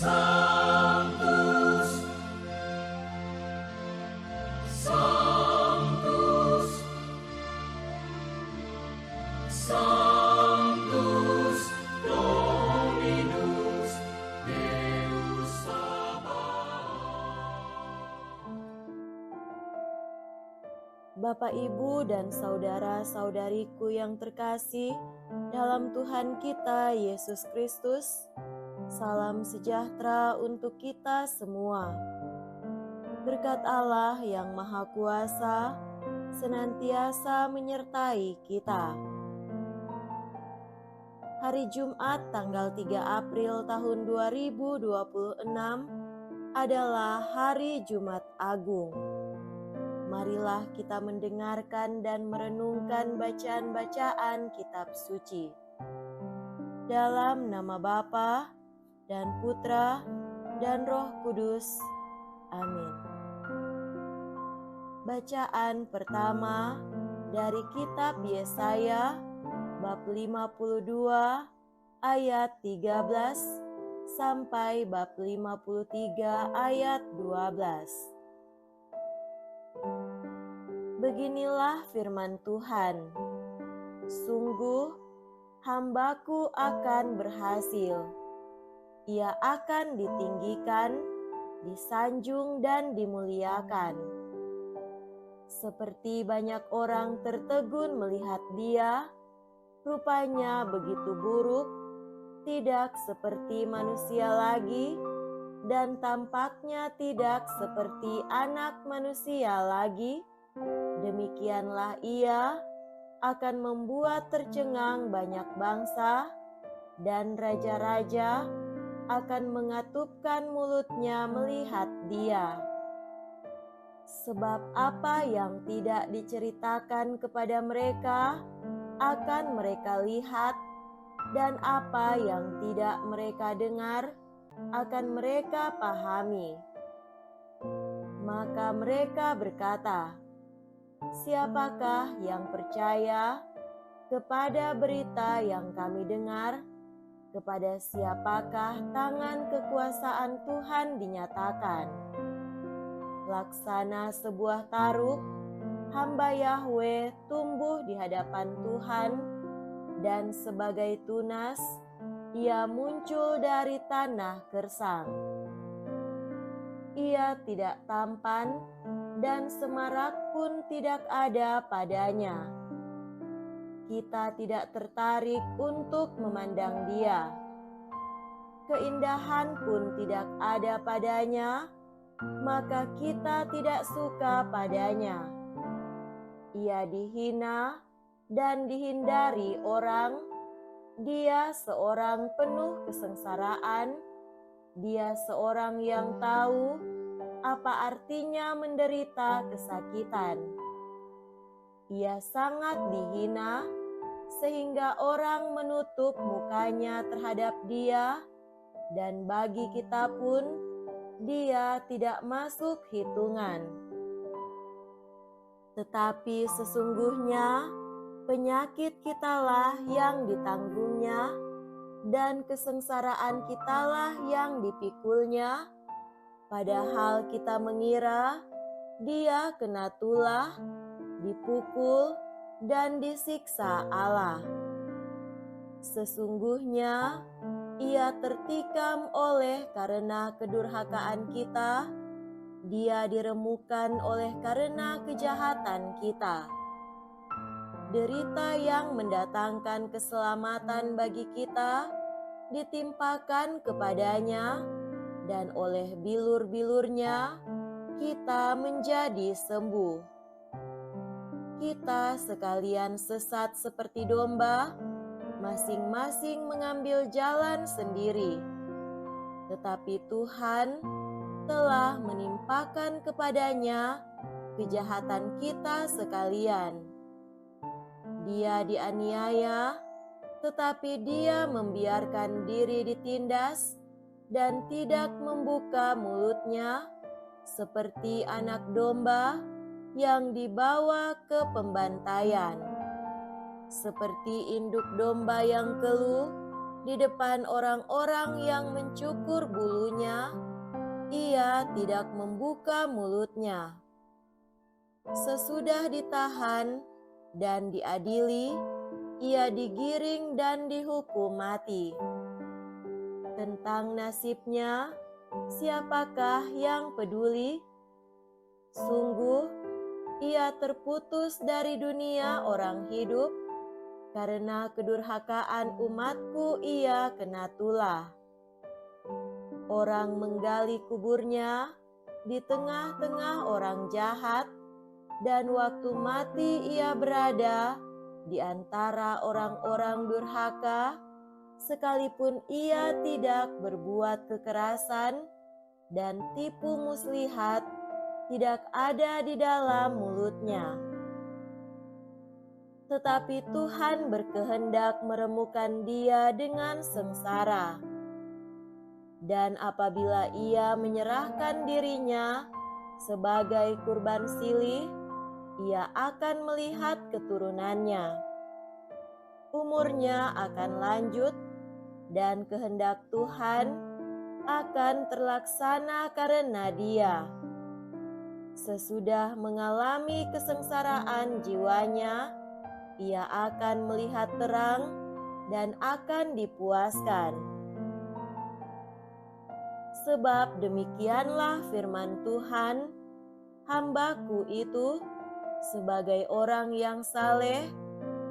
Sanctus, Sanctus, Sanctus Dominus Deus Sabaoth. Bapak, Ibu, dan saudara-saudariku yang terkasih dalam Tuhan kita Yesus Kristus, salam sejahtera untuk kita semua. Berkat Allah yang Maha Kuasa senantiasa menyertai kita. Hari Jumat tanggal 3 April tahun 2026 adalah Hari Jumat Agung. Marilah kita mendengarkan dan merenungkan bacaan-bacaan kitab suci. Dalam nama Bapa dan Putra dan Roh Kudus. Amin. Bacaan pertama dari kitab Yesaya bab 52 ayat 13 sampai bab 53 ayat 12. Beginilah firman Tuhan, sungguh hambaku akan berhasil, ia akan ditinggikan, disanjung dan dimuliakan. Seperti banyak orang tertegun melihat dia, rupanya begitu buruk, tidak seperti manusia lagi, dan tampaknya tidak seperti anak manusia lagi. Demikianlah ia akan membuat tercengang banyak bangsa, dan raja-raja akan mengatupkan mulutnya melihat dia. Sebab apa yang tidak diceritakan kepada mereka akan mereka lihat, dan apa yang tidak mereka dengar akan mereka pahami. Maka mereka berkata, siapakah yang percaya kepada berita yang kami dengar? Kepada siapakah tangan kekuasaan Tuhan dinyatakan? Laksana sebuah taruk, hamba Yahweh tumbuh di hadapan Tuhan, dan sebagai tunas, ia muncul dari tanah gersang. Ia tidak tampan, dan semarak pun tidak ada padanya. Kita tidak tertarik untuk memandang dia. Keindahan pun tidak ada padanya, maka kita tidak suka padanya. Ia dihina dan dihindari orang, dia seorang penuh kesengsaraan, dia seorang yang tahu apa artinya menderita kesakitan. Ia sangat dihina, sehingga orang menutup mukanya terhadap dia, dan bagi kita pun dia tidak masuk hitungan. Tetapi sesungguhnya penyakit kitalah yang ditanggungnya, dan kesengsaraan kitalah yang dipikulnya. Padahal kita mengira dia kena tulah, dipukul, dan disiksa Allah. Sesungguhnya ia tertikam oleh karena kedurhakaan kita, dia diremukan oleh karena kejahatan kita. Derita yang mendatangkan keselamatan bagi kita ditimpakan kepadanya, dan oleh bilur-bilurnya kita menjadi sembuh. Kita sekalian sesat seperti domba, masing-masing mengambil jalan sendiri. Tetapi Tuhan telah menimpakan kepadanya kejahatan kita sekalian. Dia dianiaya, tetapi dia membiarkan diri ditindas dan tidak membuka mulutnya, seperti anak domba yang dibawa ke pembantaian. Seperti induk domba yang keluh, Di depan orang-orang yang mencukur bulunya, ia tidak membuka mulutnya. Sesudah ditahan dan diadili, ia digiring dan dihukum mati. Tentang nasibnya, siapakah yang peduli? Sungguh, ia terputus dari dunia orang hidup, karena kedurhakaan umatku ia kena tulah. Orang menggali kuburnya di tengah-tengah orang jahat, dan waktu mati ia berada di antara orang-orang durhaka, sekalipun ia tidak berbuat kekerasan dan tipu muslihat tidak ada di dalam mulutnya. Tetapi Tuhan berkehendak meremukkan dia dengan sengsara. Dan apabila ia menyerahkan dirinya sebagai kurban silih, ia akan melihat keturunannya. Umurnya akan lanjut, dan kehendak Tuhan akan terlaksana karena dia. Sesudah mengalami kesengsaraan jiwanya, ia akan melihat terang dan akan dipuaskan. Sebab demikianlah firman Tuhan, hamba-Ku itu sebagai orang yang saleh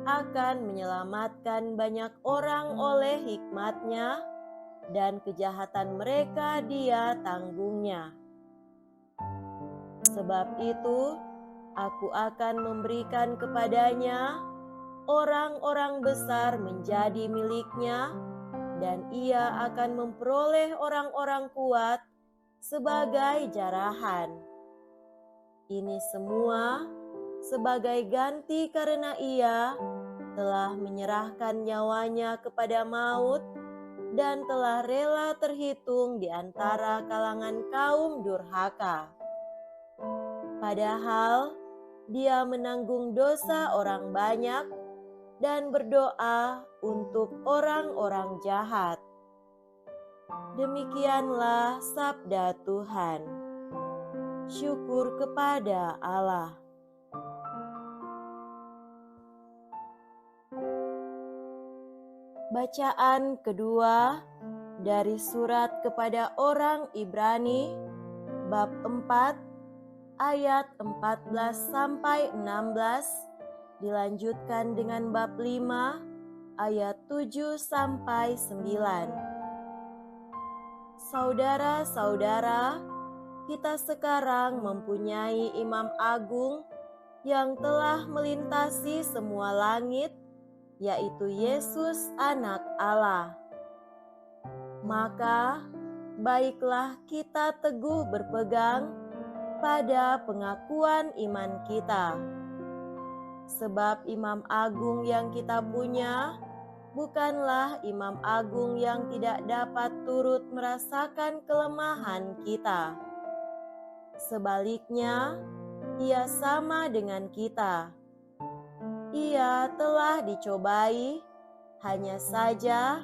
akan menyelamatkan banyak orang oleh hikmat-Nya, dan kejahatan mereka Dia tanggungnya. Sebab itu, Aku akan memberikan kepadanya orang-orang besar menjadi miliknya, dan ia akan memperoleh orang-orang kuat sebagai jarahan. Ini semua sebagai ganti karena ia telah menyerahkan nyawanya kepada maut dan telah rela terhitung di antara kalangan kaum durhaka. Padahal dia menanggung dosa orang banyak dan berdoa untuk orang-orang jahat. Demikianlah sabda Tuhan. Syukur kepada Allah. Bacaan kedua dari surat kepada orang Ibrani bab 4 ayat 14 sampai 16, dilanjutkan dengan bab 5 ayat 7 sampai 9. Saudara-saudara, kita sekarang mempunyai Imam Agung yang telah melintasi semua langit, yaitu Yesus Anak Allah. Maka, baiklah kita teguh berpegang pada pengakuan iman kita. Sebab Imam Agung yang kita punya bukanlah Imam Agung yang tidak dapat turut merasakan kelemahan kita. Sebaliknya, ia sama dengan kita. Ia telah dicobai, hanya saja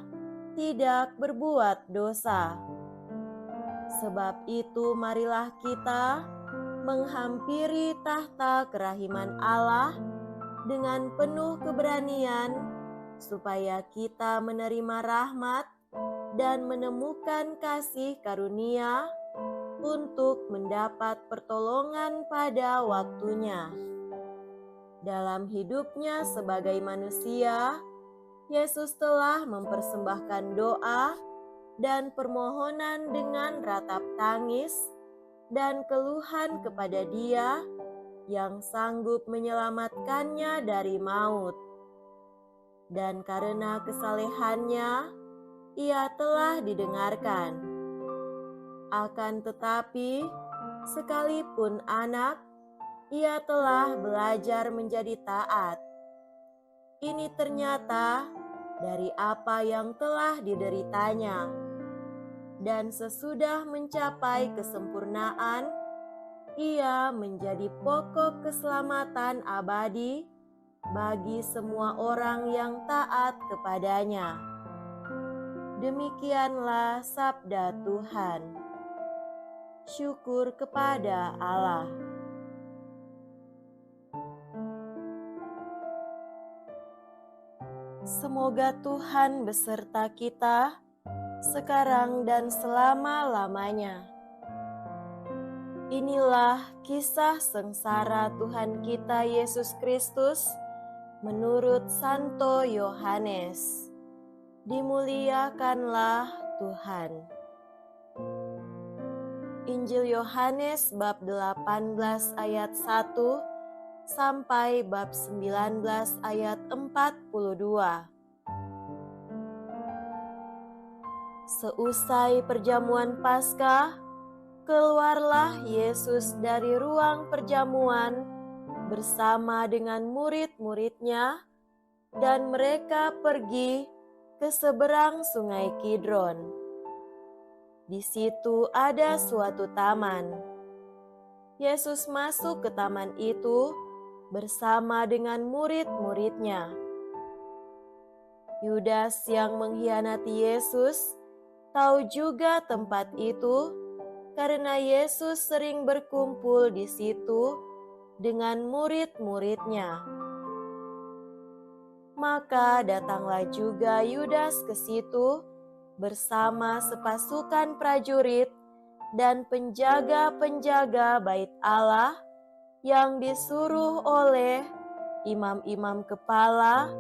tidak berbuat dosa. Sebab itu marilah kita menghampiri tahta kerahiman Allah dengan penuh keberanian, supaya kita menerima rahmat dan menemukan kasih karunia untuk mendapat pertolongan pada waktunya. Dalam hidupnya sebagai manusia, Yesus telah mempersembahkan doa dan permohonan dengan ratap tangis dan keluhan kepada Dia yang sanggup menyelamatkannya dari maut. Dan karena kesalehannya, ia telah didengarkan. Akan tetapi, sekalipun anak, ia telah belajar menjadi taat. Ini ternyata dari apa yang telah dideritanya. Dan sesudah mencapai kesempurnaan, ia menjadi pokok keselamatan abadi bagi semua orang yang taat kepadanya. Demikianlah sabda Tuhan. Syukur kepada Allah. Semoga Tuhan beserta kita sekarang dan selama-lamanya. Inilah kisah sengsara Tuhan kita Yesus Kristus menurut Santo Yohanes. Dimuliakanlah Tuhan. Injil Yohanes bab 18 ayat 1 sampai bab 19 ayat 42. Seusai perjamuan Paskah, keluarlah Yesus dari ruang perjamuan bersama dengan murid-muridnya, dan mereka pergi ke seberang sungai Kidron. Di situ ada suatu taman. Yesus masuk ke taman itu bersama dengan murid-muridnya. Yudas yang mengkhianati Yesus tahu juga tempat itu karena Yesus sering berkumpul di situ dengan murid-muridnya. Maka datanglah juga Yudas ke situ bersama sepasukan prajurit dan penjaga-penjaga bait Allah yang disuruh oleh imam-imam kepala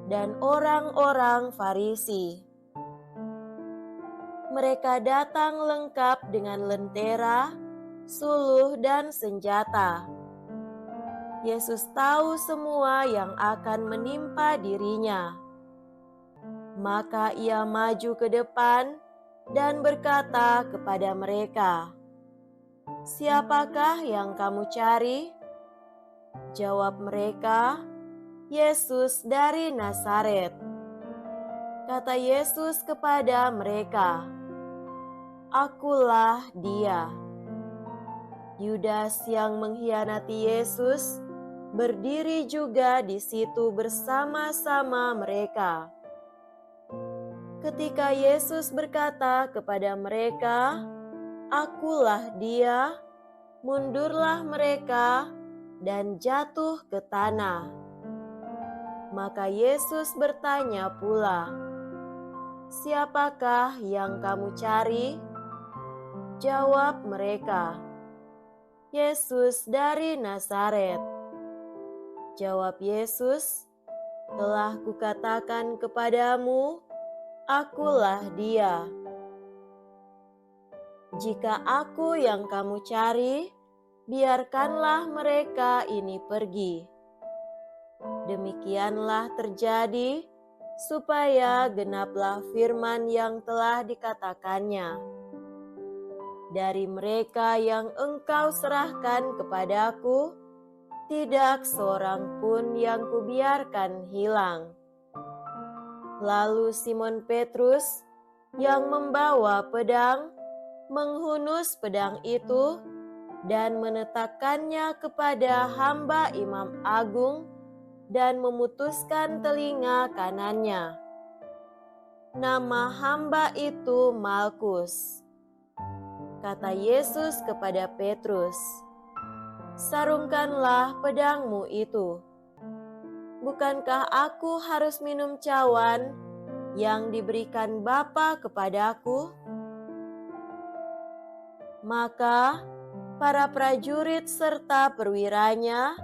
dan orang-orang Farisi. Mereka datang lengkap dengan lentera, suluh, dan senjata. Yesus tahu semua yang akan menimpa dirinya. Maka ia maju ke depan dan berkata kepada mereka, "Siapakah yang kamu cari?" Jawab mereka, "Yesus dari Nazaret." Kata Yesus kepada mereka, "Akulah Dia." Yudas yang mengkhianati Yesus berdiri juga di situ bersama-sama mereka. Ketika Yesus berkata kepada mereka, "Akulah Dia," mundurlah mereka dan jatuh ke tanah. Maka Yesus bertanya pula, "Siapakah yang kamu cari?" Jawab mereka, "Yesus dari Nazaret." Jawab Yesus, "Telah kukatakan kepadamu, akulah Dia. Jika aku yang kamu cari, biarkanlah mereka ini pergi." Demikianlah terjadi supaya genaplah firman yang telah dikatakannya, "Dari mereka yang engkau serahkan kepadaku, tidak seorang pun yang kubiarkan hilang." Lalu Simon Petrus yang membawa pedang menghunus pedang itu dan menetapkannya kepada hamba imam agung dan memutuskan telinga kanannya. Nama hamba itu Malkus. Kata Yesus kepada Petrus, "Sarungkanlah pedangmu itu. Bukankah aku harus minum cawan yang diberikan Bapa kepadaku?" Maka para prajurit serta perwiranya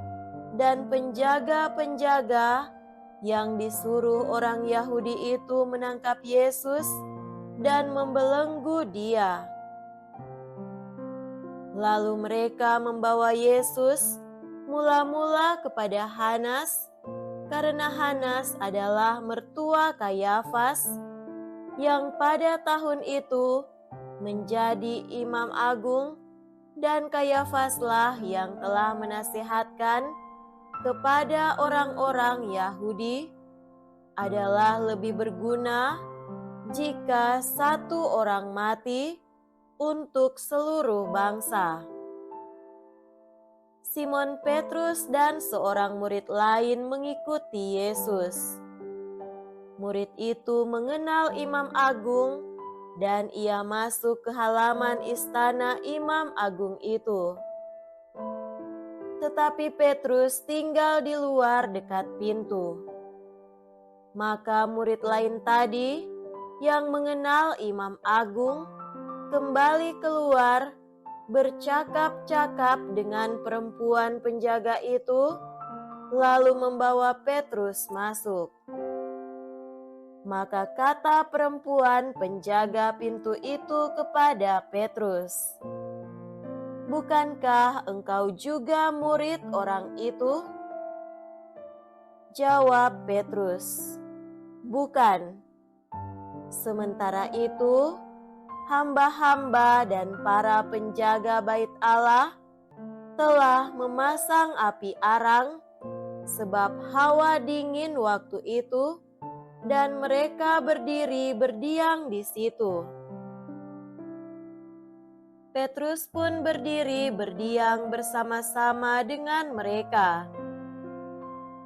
dan penjaga-penjaga yang disuruh orang Yahudi itu menangkap Yesus dan membelenggu Dia. Lalu mereka membawa Yesus mula-mula kepada Hanas, karena Hanas adalah mertua Kayafas yang pada tahun itu menjadi imam agung, dan Kayafaslah yang telah menasihatkan kepada orang-orang Yahudi adalah lebih berguna jika satu orang mati untuk seluruh bangsa. Simon Petrus dan seorang murid lain mengikuti Yesus. Murid itu mengenal Imam Agung dan ia masuk ke halaman istana Imam Agung itu. Tetapi Petrus tinggal di luar dekat pintu. Maka murid lain tadi yang mengenal Imam Agung kembali keluar bercakap-cakap dengan perempuan penjaga itu, lalu membawa Petrus masuk. Maka kata perempuan penjaga pintu itu kepada Petrus, "Bukankah engkau juga murid orang itu?" Jawab Petrus, "Bukan." Sementara itu, hamba-hamba dan para penjaga bait Allah telah memasang api arang, sebab hawa dingin waktu itu, dan mereka berdiri berdiam di situ. Petrus pun berdiri berdiam bersama-sama dengan mereka.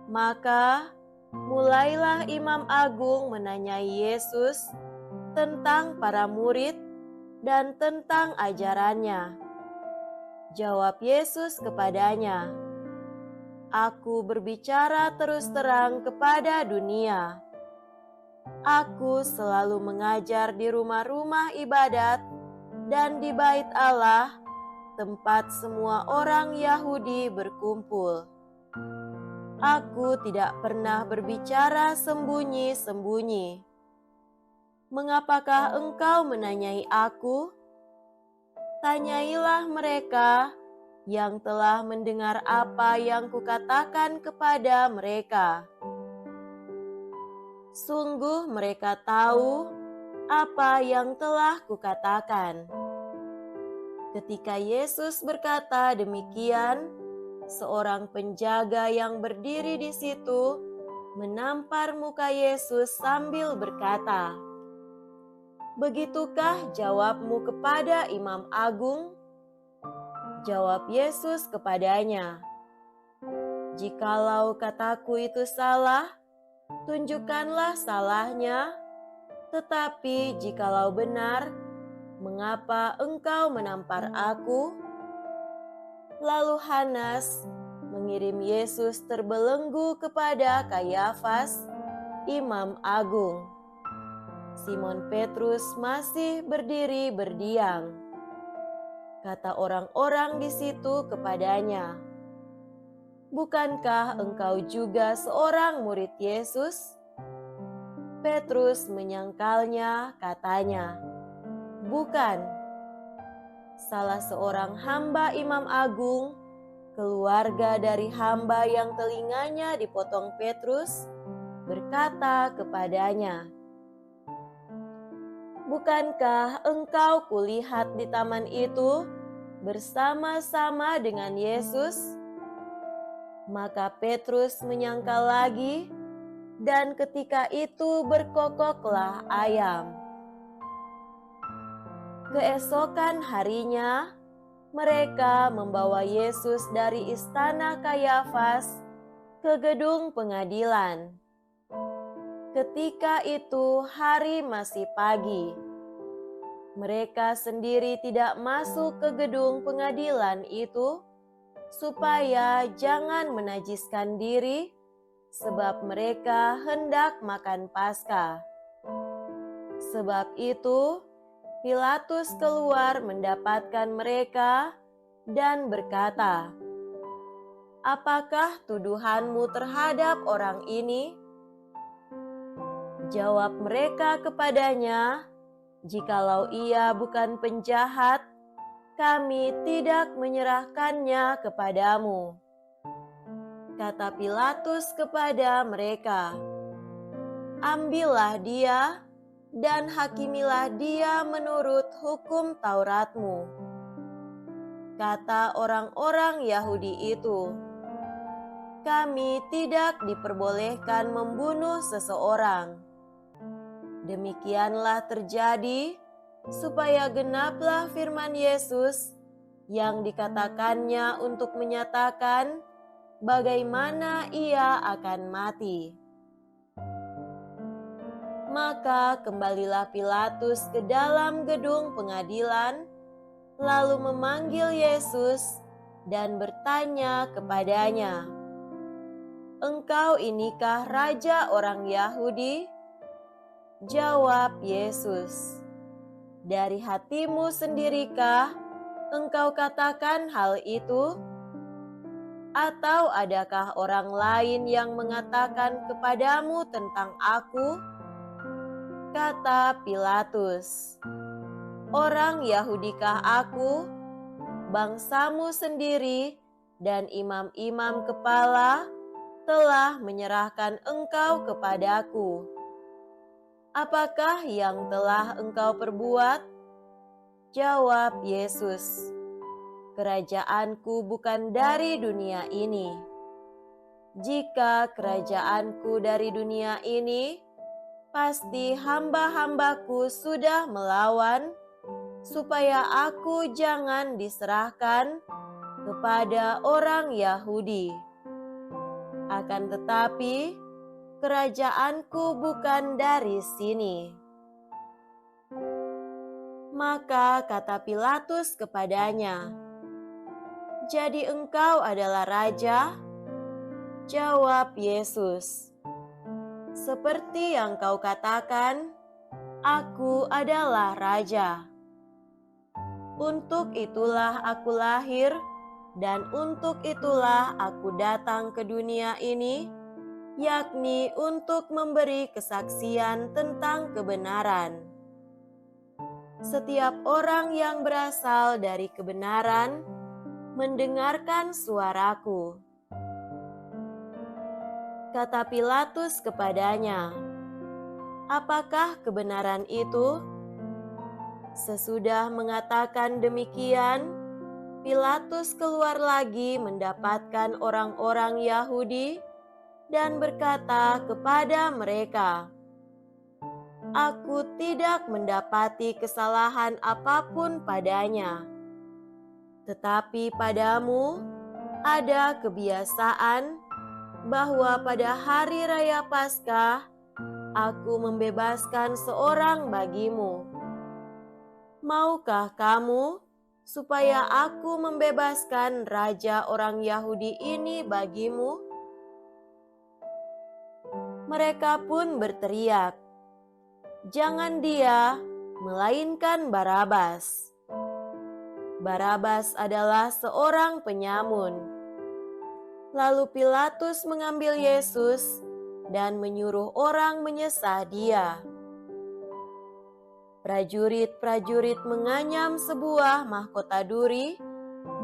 Maka mulailah Imam Agung menanyai Yesus tentang para murid dan tentang ajarannya. Jawab Yesus kepadanya, "Aku berbicara terus terang kepada dunia. Aku selalu mengajar di rumah-rumah ibadat dan di bait Allah, tempat semua orang Yahudi berkumpul. Aku tidak pernah berbicara sembunyi-sembunyi. Mengapakah engkau menanyai aku? Tanyailah mereka yang telah mendengar apa yang kukatakan kepada mereka. Sungguh mereka tahu apa yang telah kukatakan." Ketika Yesus berkata demikian, seorang penjaga yang berdiri di situ menampar muka Yesus sambil berkata, "Begitukah jawabmu kepada Imam Agung?" Jawab Yesus kepadanya, "Jikalau kataku itu salah, tunjukkanlah salahnya. Tetapi jikalau benar, mengapa engkau menampar aku?" Lalu Hanas mengirim Yesus terbelenggu kepada Kayafas, Imam Agung. Simon Petrus masih berdiri berdiam. Kata orang-orang di situ kepadanya, "Bukankah engkau juga seorang murid Yesus?" Petrus menyangkalnya, katanya, "Bukan." Salah seorang hamba Imam Agung, keluarga dari hamba yang telinganya dipotong Petrus, berkata kepadanya, "Bukankah engkau kulihat di taman itu bersama-sama dengan Yesus?" Maka Petrus menyangkal lagi, dan ketika itu berkokoklah ayam. Keesokan harinya, mereka membawa Yesus dari istana Kayafas ke gedung pengadilan. Ketika itu hari masih pagi. Mereka sendiri tidak masuk ke gedung pengadilan itu, supaya jangan menajiskan diri, sebab mereka hendak makan Paskah. Sebab itu, Pilatus keluar mendapatkan mereka dan berkata, "Apakah tuduhanmu terhadap orang ini?" Jawab mereka kepadanya, "Jikalau ia bukan penjahat, kami tidak menyerahkannya kepadamu." Kata Pilatus kepada mereka, "Ambillah dia dan hakimilah dia menurut hukum Tauratmu." Kata orang-orang Yahudi itu, "Kami tidak diperbolehkan membunuh seseorang." Demikianlah terjadi supaya genaplah firman Yesus yang dikatakannya untuk menyatakan bagaimana ia akan mati. Maka kembalilah Pilatus ke dalam gedung pengadilan, lalu memanggil Yesus dan bertanya kepadanya, "Engkau inikah raja orang Yahudi?" Jawab Yesus, "Dari hatimu sendirikah engkau katakan hal itu? Atau adakah orang lain yang mengatakan kepadamu tentang aku?" Kata Pilatus, "Orang Yahudikah aku? Bangsamu sendiri dan imam-imam kepala telah menyerahkan engkau kepadaku. Apakah yang telah engkau perbuat?" Jawab Yesus, "Kerajaanku bukan dari dunia ini. Jika kerajaanku dari dunia ini, pasti hamba-hambaku sudah melawan supaya aku jangan diserahkan kepada orang Yahudi. Akan tetapi, kerajaanku bukan dari sini." Maka kata Pilatus kepadanya, "Jadi engkau adalah raja?" Jawab Yesus, "Seperti yang kau katakan, aku adalah raja. Untuk itulah aku lahir, dan untuk itulah aku datang ke dunia ini, yakni untuk memberi kesaksian tentang kebenaran. Setiap orang yang berasal dari kebenaran mendengarkan suaraku." Kata Pilatus kepadanya, "Apakah kebenaran itu?" Sesudah mengatakan demikian, Pilatus keluar lagi mendapatkan orang-orang Yahudi dan berkata kepada mereka, "Aku tidak mendapati kesalahan apapun padanya. Tetapi padamu ada kebiasaan bahwa pada hari raya Paskah aku membebaskan seorang bagimu. Maukah kamu supaya aku membebaskan raja orang Yahudi ini bagimu?" Mereka pun berteriak, "Jangan dia, melainkan Barabas." Barabas adalah seorang penyamun. Lalu Pilatus mengambil Yesus dan menyuruh orang menyesah dia. Prajurit-prajurit menganyam sebuah mahkota duri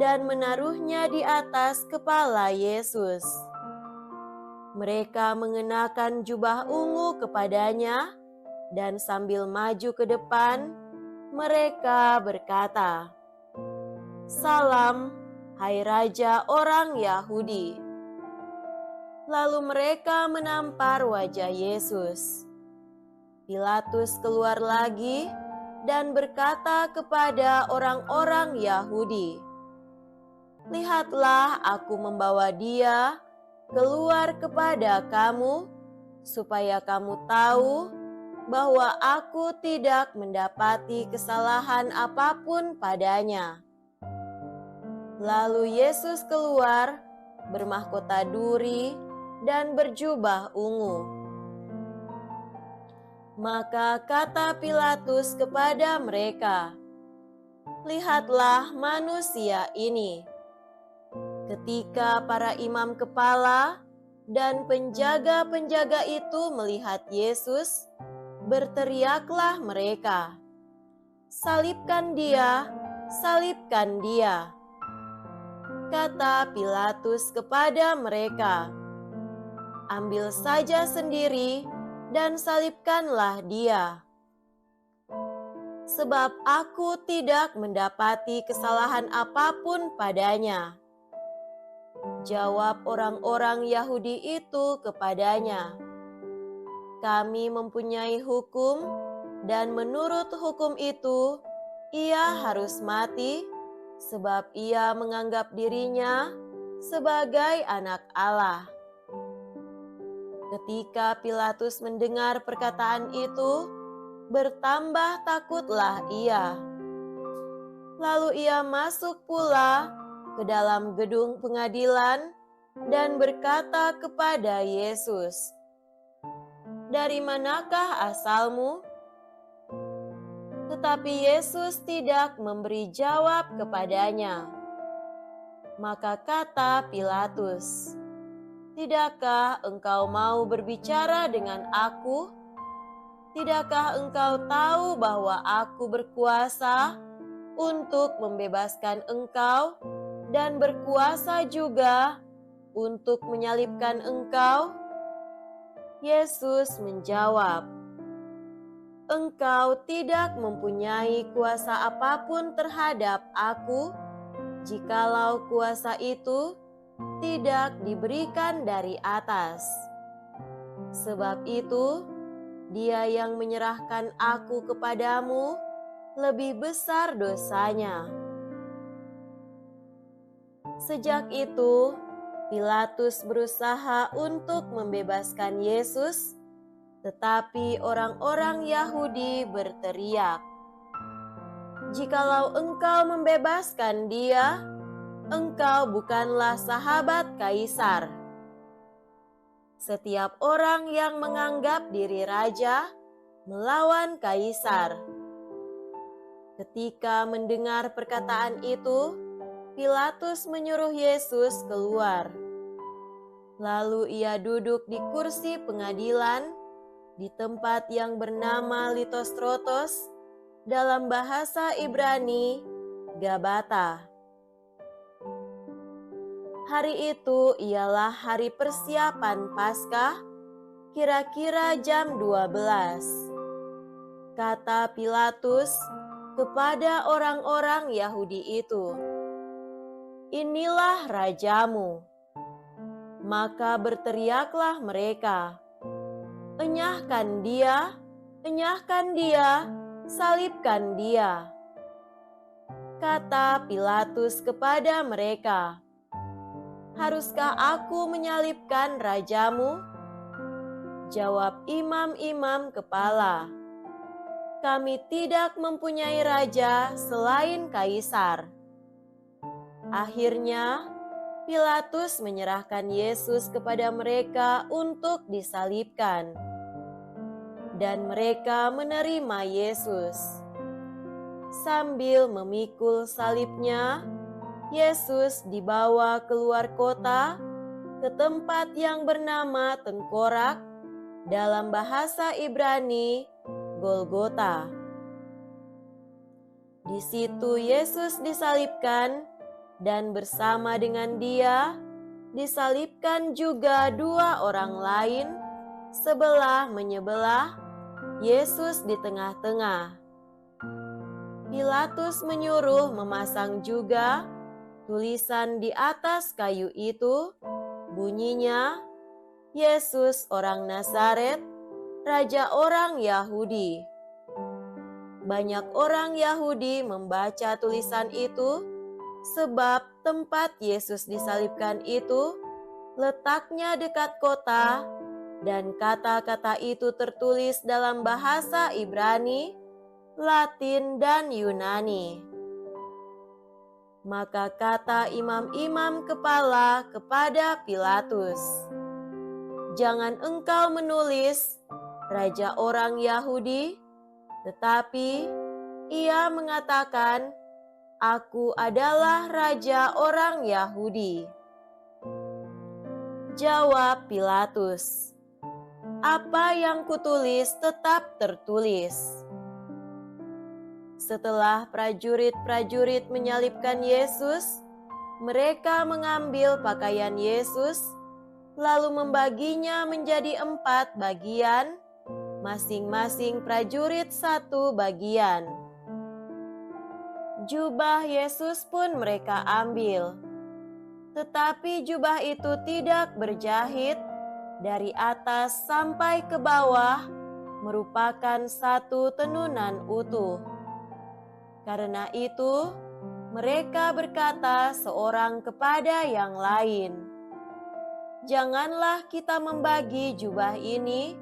dan menaruhnya di atas kepala Yesus. Mereka mengenakan jubah ungu kepadanya, dan sambil maju ke depan, mereka berkata, "Salam, hai Raja orang Yahudi." Lalu mereka menampar wajah Yesus. Pilatus keluar lagi dan berkata kepada orang-orang Yahudi, "Lihatlah, aku membawa dia keluar kepada kamu, supaya kamu tahu bahwa aku tidak mendapati kesalahan apapun padanya." Lalu Yesus keluar bermahkota duri dan berjubah ungu. Maka kata Pilatus kepada mereka, "Lihatlah manusia ini." Ketika para imam kepala dan penjaga-penjaga itu melihat Yesus, berteriaklah mereka, "Salibkan dia, salibkan dia!" Kata Pilatus kepada mereka, "Ambil saja sendiri dan salibkanlah dia. Sebab aku tidak mendapati kesalahan apapun padanya." Jawab orang-orang Yahudi itu kepadanya, "Kami mempunyai hukum, dan menurut hukum itu ia harus mati, sebab ia menganggap dirinya sebagai anak Allah." Ketika Pilatus mendengar perkataan itu, bertambah takutlah ia. Lalu ia masuk pula ke dalam gedung pengadilan dan berkata kepada Yesus, "Dari manakah asalmu?" Tetapi Yesus tidak memberi jawab kepadanya. Maka kata Pilatus, "Tidakkah engkau mau berbicara dengan aku? Tidakkah engkau tahu bahwa aku berkuasa untuk membebaskan engkau dan berkuasa juga untuk menyalibkan engkau?" Yesus menjawab, "Engkau tidak mempunyai kuasa apapun terhadap aku, jikalau kuasa itu tidak diberikan dari atas. Sebab itu, Dia yang menyerahkan aku kepadamu lebih besar dosanya." Sejak itu, Pilatus berusaha untuk membebaskan Yesus, tetapi orang-orang Yahudi berteriak, "Jikalau engkau membebaskan Dia, engkau bukanlah sahabat Kaisar." Setiap orang yang menganggap diri raja melawan Kaisar. Ketika mendengar perkataan itu, Pilatus menyuruh Yesus keluar. Lalu ia duduk di kursi pengadilan di tempat yang bernama Litostrotos, dalam bahasa Ibrani Gabata. Hari itu ialah hari persiapan Paskah, kira-kira jam 12. Kata Pilatus kepada orang-orang Yahudi itu, "Inilah rajamu." Maka berteriaklah mereka, "Enyahkan dia, enyahkan dia, salibkan dia." Kata Pilatus kepada mereka, "Haruskah aku menyalibkan rajamu?" Jawab imam-imam kepala, "Kami tidak mempunyai raja selain Kaisar." Akhirnya, Pilatus menyerahkan Yesus kepada mereka untuk disalibkan. Dan mereka menerima Yesus. Sambil memikul salibnya, Yesus dibawa keluar kota ke tempat yang bernama Tengkorak, dalam bahasa Ibrani Golgota. Di situ Yesus disalibkan, dan bersama dengan Dia disalibkan juga dua orang lain, sebelah menyebelah, Yesus di tengah-tengah. Pilatus menyuruh memasang juga tulisan di atas kayu itu, bunyinya, "Yesus orang Nazaret, Raja orang Yahudi." Banyak orang Yahudi membaca tulisan itu, sebab tempat Yesus disalibkan itu letaknya dekat kota, dan kata-kata itu tertulis dalam bahasa Ibrani, Latin, dan Yunani. Maka kata imam-imam kepala kepada Pilatus, "Jangan engkau menulis Raja orang Yahudi, tetapi ia mengatakan, 'Aku adalah Raja orang Yahudi.'" Jawab Pilatus, "Apa yang kutulis tetap tertulis." Setelah prajurit-prajurit menyalibkan Yesus, mereka mengambil pakaian Yesus, lalu membaginya menjadi 4 bagian, masing-masing prajurit 1 bagian. Jubah Yesus pun mereka ambil, tetapi jubah itu tidak berjahit dari atas sampai ke bawah, merupakan 1 tenunan utuh. Karena itu, mereka berkata seorang kepada yang lain, janganlah kita membagi jubah ini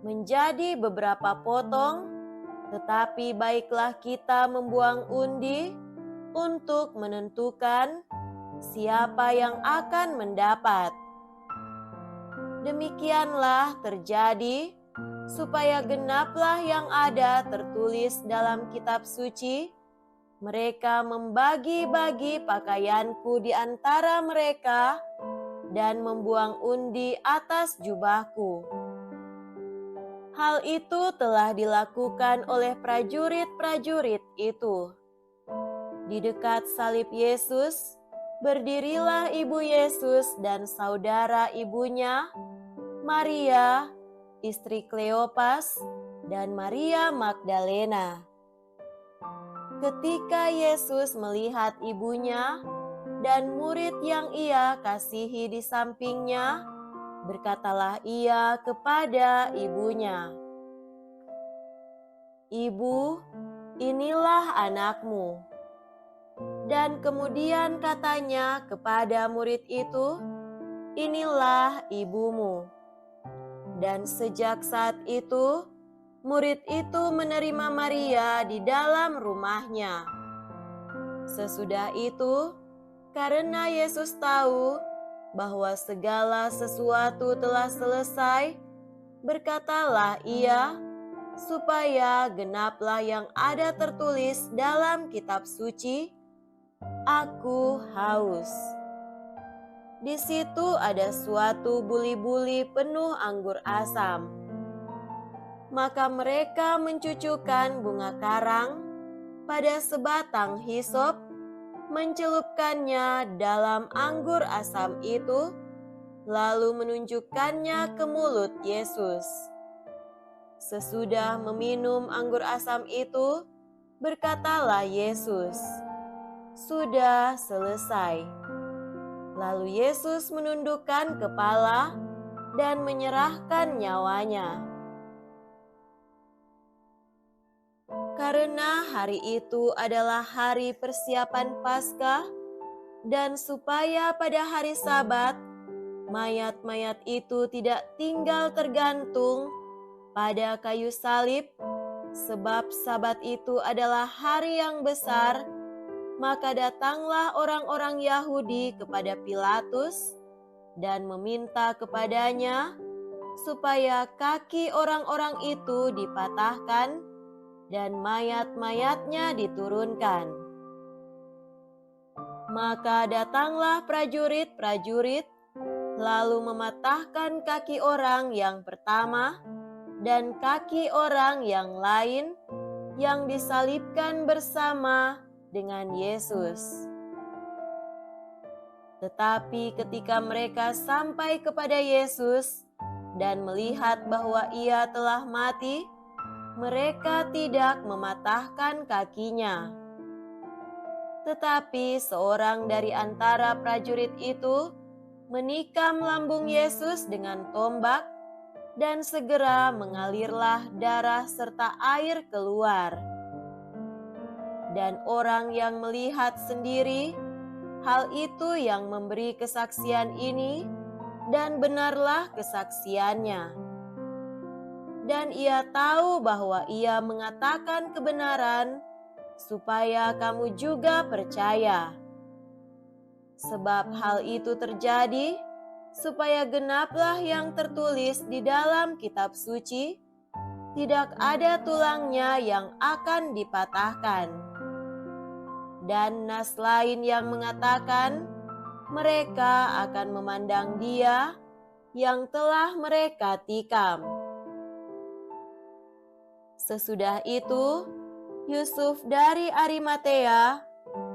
menjadi beberapa potong, tetapi baiklah kita membuang undi untuk menentukan siapa yang akan mendapat. Demikianlah terjadi, supaya genaplah yang ada tertulis dalam kitab suci, mereka membagi-bagi pakaianku di antara mereka dan membuang undi atas jubahku. Hal itu telah dilakukan oleh prajurit-prajurit itu. Di dekat salib Yesus, berdirilah ibu Yesus dan saudara ibunya, Maria, istri Kleopas, dan Maria Magdalena. Ketika Yesus melihat ibunya dan murid yang ia kasihi di sampingnya, berkatalah ia kepada ibunya, "Ibu, inilah anakmu." Dan kemudian katanya kepada murid itu, "Inilah ibumu." Dan sejak saat itu, murid itu menerima Maria di dalam rumahnya. Sesudah itu, karena Yesus tahu bahwa segala sesuatu telah selesai, berkatalah ia, supaya genaplah yang ada tertulis dalam kitab suci, "Aku haus." Di situ ada suatu buli-buli penuh anggur asam. Maka mereka mencucukkan bunga karang pada sebatang hisop, mencelupkannya dalam anggur asam itu, lalu menunjukkannya ke mulut Yesus. Sesudah meminum anggur asam itu, berkatalah Yesus, "Sudah selesai." Lalu Yesus menundukkan kepala dan menyerahkan nyawanya. Karena hari itu adalah hari persiapan Paskah, dan supaya pada hari Sabat, mayat-mayat itu tidak tinggal tergantung pada kayu salib, sebab Sabat itu adalah hari yang besar, maka datanglah orang-orang Yahudi kepada Pilatus dan meminta kepadanya supaya kaki orang-orang itu dipatahkan dan mayat-mayatnya diturunkan. Maka datanglah prajurit-prajurit, lalu mematahkan kaki orang yang pertama dan kaki orang yang lain yang disalibkan bersama dengan Yesus. Tetapi ketika mereka sampai kepada Yesus dan melihat bahwa ia telah mati, mereka tidak mematahkan kakinya. Tetapi seorang dari antara prajurit itu menikam lambung Yesus dengan tombak, dan segera mengalirlah darah serta air keluar. Dan orang yang melihat sendiri hal itu yang memberi kesaksian ini, dan benarlah kesaksiannya. Dan ia tahu bahwa ia mengatakan kebenaran, supaya kamu juga percaya. Sebab hal itu terjadi, supaya genaplah yang tertulis di dalam kitab suci, tidak ada tulangnya yang akan dipatahkan. Dan nas lain yang mengatakan, mereka akan memandang Dia yang telah mereka tikam. Sesudah itu, Yusuf dari Arimatea.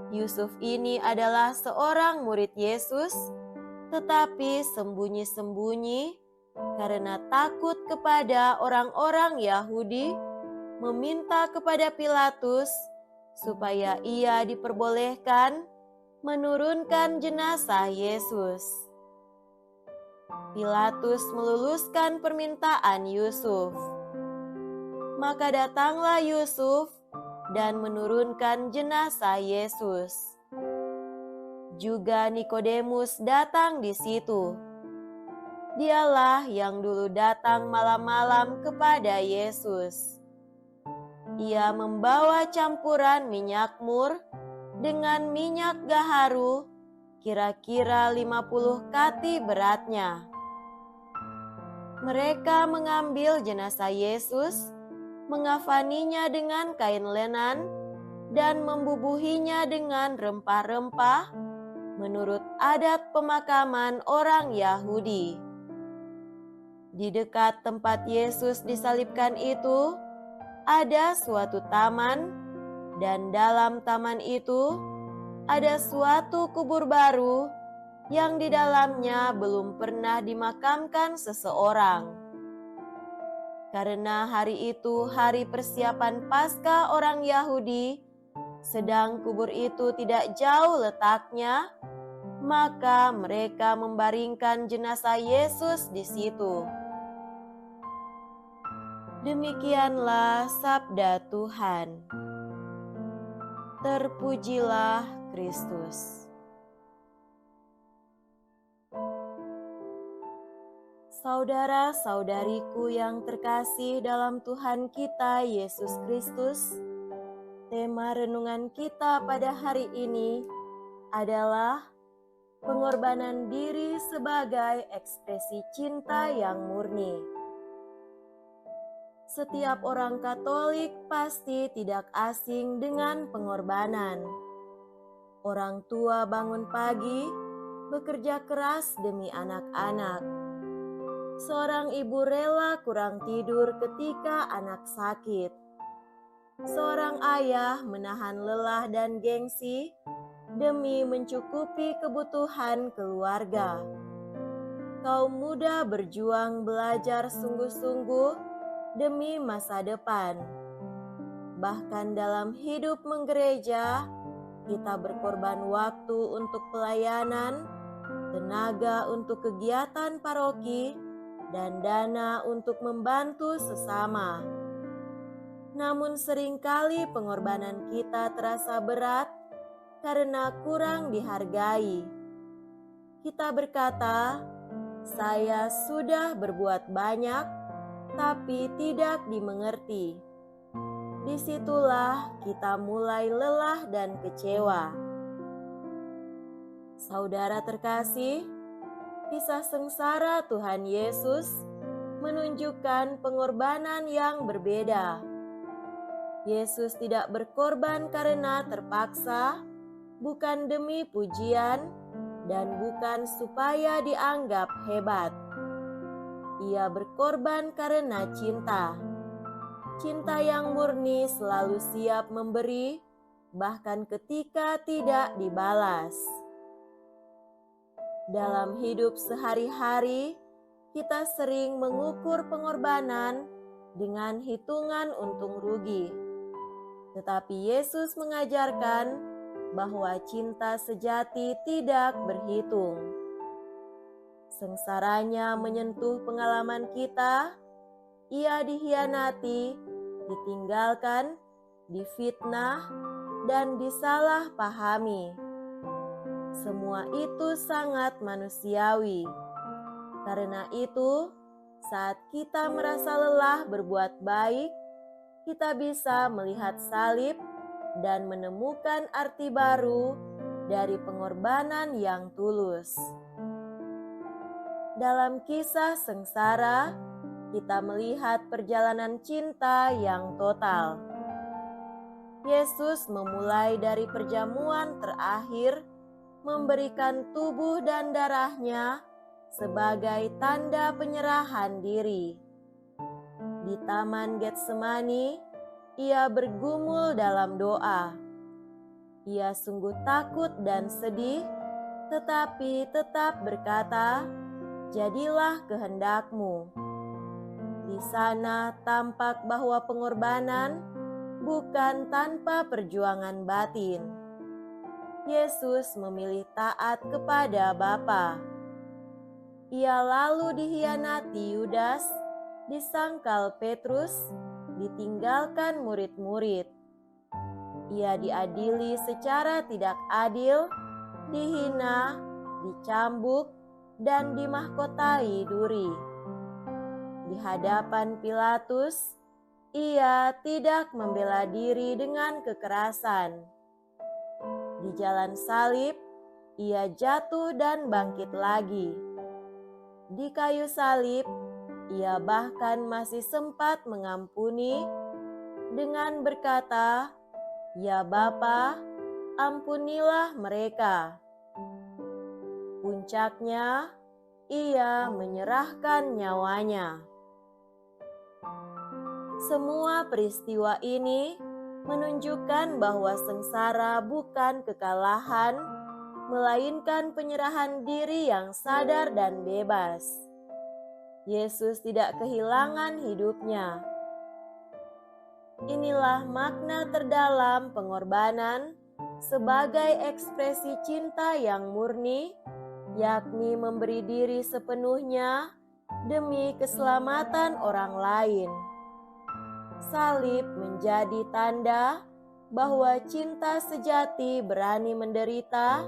Yusuf ini adalah seorang murid Yesus, tetapi sembunyi-sembunyi karena takut kepada orang-orang Yahudi, meminta kepada Pilatus supaya ia diperbolehkan menurunkan jenazah Yesus. Pilatus meluluskan permintaan Yusuf. Maka datanglah Yusuf dan menurunkan jenazah Yesus. Juga Nikodemus datang di situ. Dialah yang dulu datang malam-malam kepada Yesus. Ia membawa campuran minyak mur dengan minyak gaharu, kira-kira 50 kati beratnya. Mereka mengambil jenazah Yesus, mengafaninya dengan kain lenan, dan membubuhinya dengan rempah-rempah menurut adat pemakaman orang Yahudi. Di dekat tempat Yesus disalibkan itu, ada suatu taman, dan dalam taman itu ada suatu kubur baru yang di dalamnya belum pernah dimakamkan seseorang. Karena hari itu hari persiapan Paskah orang Yahudi, sedang kubur itu tidak jauh letaknya, maka mereka membaringkan jenazah Yesus di situ. Demikianlah sabda Tuhan. Terpujilah Kristus. Saudara-saudariku yang terkasih dalam Tuhan kita Yesus Kristus, tema renungan kita pada hari ini adalah pengorbanan diri sebagai ekspresi cinta yang murni. Setiap orang Katolik pasti tidak asing dengan pengorbanan. Orang tua bangun pagi, bekerja keras demi anak-anak. Seorang ibu rela kurang tidur ketika anak sakit. Seorang ayah menahan lelah dan gengsi demi mencukupi kebutuhan keluarga. Kaum muda berjuang belajar sungguh-sungguh demi masa depan. Bahkan dalam hidup menggereja, kita berkorban waktu untuk pelayanan, tenaga untuk kegiatan paroki, dan dana untuk membantu sesama. Namun seringkali pengorbanan kita terasa berat karena kurang dihargai. Kita berkata, "Saya sudah berbuat banyak, tapi tidak dimengerti." Disitulah kita mulai lelah dan kecewa. Saudara terkasih, kisah sengsara Tuhan Yesus menunjukkan pengorbanan yang berbeda. Yesus tidak berkorban karena terpaksa, bukan demi pujian, dan bukan supaya dianggap hebat. Ia berkorban karena cinta. Cinta yang murni selalu siap memberi, bahkan ketika tidak dibalas. Dalam hidup sehari-hari, kita sering mengukur pengorbanan dengan hitungan untung rugi. Tetapi Yesus mengajarkan bahwa cinta sejati tidak berhitung. Sengsaranya menyentuh pengalaman kita. Ia dikhianati, ditinggalkan, difitnah, dan disalahpahami. Semua itu sangat manusiawi. Karena itu, saat kita merasa lelah berbuat baik, kita bisa melihat salib dan menemukan arti baru dari pengorbanan yang tulus. Dalam kisah sengsara, kita melihat perjalanan cinta yang total. Yesus memulai dari perjamuan terakhir, memberikan tubuh dan darahnya sebagai tanda penyerahan diri. Di Taman Getsemani, ia bergumul dalam doa. Ia sungguh takut dan sedih, tetapi tetap berkata, "Jadilah kehendakmu." Di sana tampak bahwa pengorbanan bukan tanpa perjuangan batin. Yesus memilih taat kepada Bapa. Ia lalu dikhianati Yudas, disangkal Petrus, ditinggalkan murid-murid. Ia diadili secara tidak adil, dihina, dicambuk, dan dimahkotai duri. Di hadapan Pilatus, ia tidak membela diri dengan kekerasan. Di jalan salib, ia jatuh dan bangkit lagi. Di kayu salib, ia bahkan masih sempat mengampuni dengan berkata, "Ya Bapa, ampunilah mereka." Puncaknya, ia menyerahkan nyawanya. Semua peristiwa ini menunjukkan bahwa sengsara bukan kekalahan, melainkan penyerahan diri yang sadar dan bebas. Yesus tidak kehilangan hidupnya. Inilah makna terdalam pengorbanan sebagai ekspresi cinta yang murni, yakni memberi diri sepenuhnya demi keselamatan orang lain. Salib menjadi tanda bahwa cinta sejati berani menderita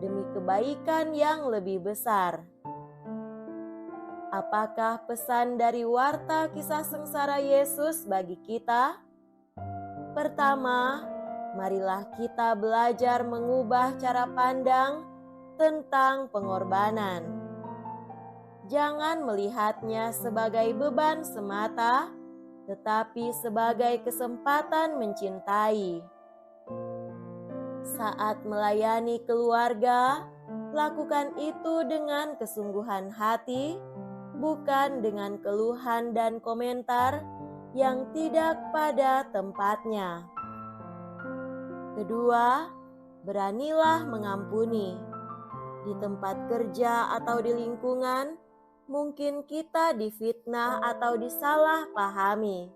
demi kebaikan yang lebih besar. Apakah pesan dari warta kisah sengsara Yesus bagi kita? Pertama, marilah kita belajar mengubah cara pandang tentang pengorbanan. Jangan melihatnya sebagai beban semata, tetapi sebagai kesempatan mencintai. Saat melayani keluarga, lakukan itu dengan kesungguhan hati, bukan dengan keluhan dan komentar yang tidak pada tempatnya. Kedua, beranilah mengampuni. Di tempat kerja atau di lingkungan, mungkin kita difitnah atau disalahpahami.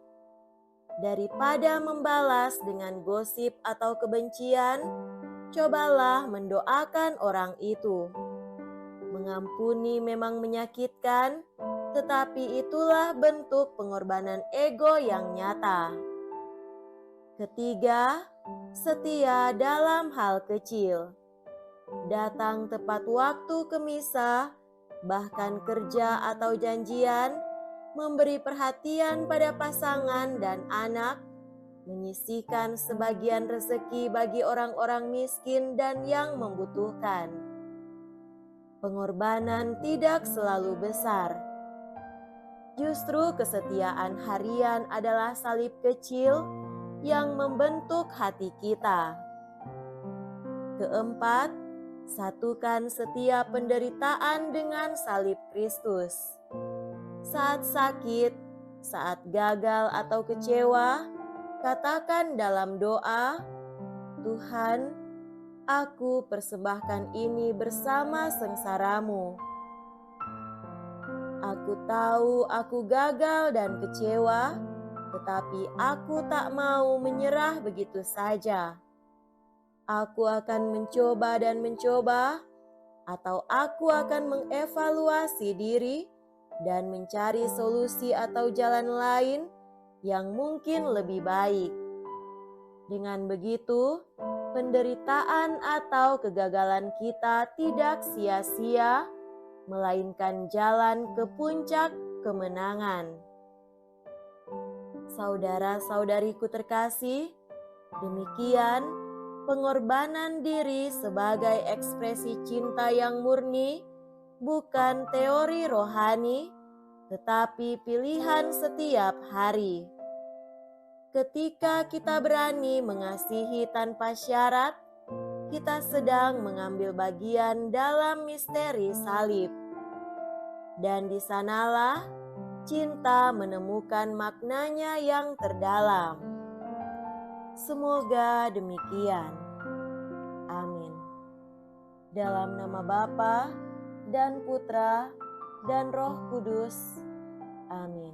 Daripada membalas dengan gosip atau kebencian, cobalah mendoakan orang itu. Mengampuni memang menyakitkan, tetapi itulah bentuk pengorbanan ego yang nyata. Ketiga, setia dalam hal kecil. Datang tepat waktu ke misa, bahkan kerja atau janjian, memberi perhatian pada pasangan dan anak, menyisihkan sebagian rezeki bagi orang-orang miskin dan yang membutuhkan. Pengorbanan tidak selalu besar. Justru kesetiaan harian adalah salib kecil yang membentuk hati kita. Keempat, satukan setiap penderitaan dengan salib Kristus. Saat sakit, saat gagal atau kecewa, katakan dalam doa, "Tuhan, aku persembahkan ini bersama sengsaramu. Aku tahu aku gagal dan kecewa, tetapi aku tak mau menyerah begitu saja. Aku akan mencoba dan mencoba, atau aku akan mengevaluasi diri dan mencari solusi atau jalan lain yang mungkin lebih baik." Dengan begitu, penderitaan atau kegagalan kita tidak sia-sia, melainkan jalan ke puncak kemenangan. Saudara-saudariku terkasih, demikian pengorbanan diri sebagai ekspresi cinta yang murni bukan teori rohani, tetapi pilihan setiap hari. Ketika kita berani mengasihi tanpa syarat, kita sedang mengambil bagian dalam misteri salib. Dan di sanalah cinta menemukan maknanya yang terdalam. Semoga demikian. Amin. Dalam nama Bapa dan Putra dan Roh Kudus. Amin.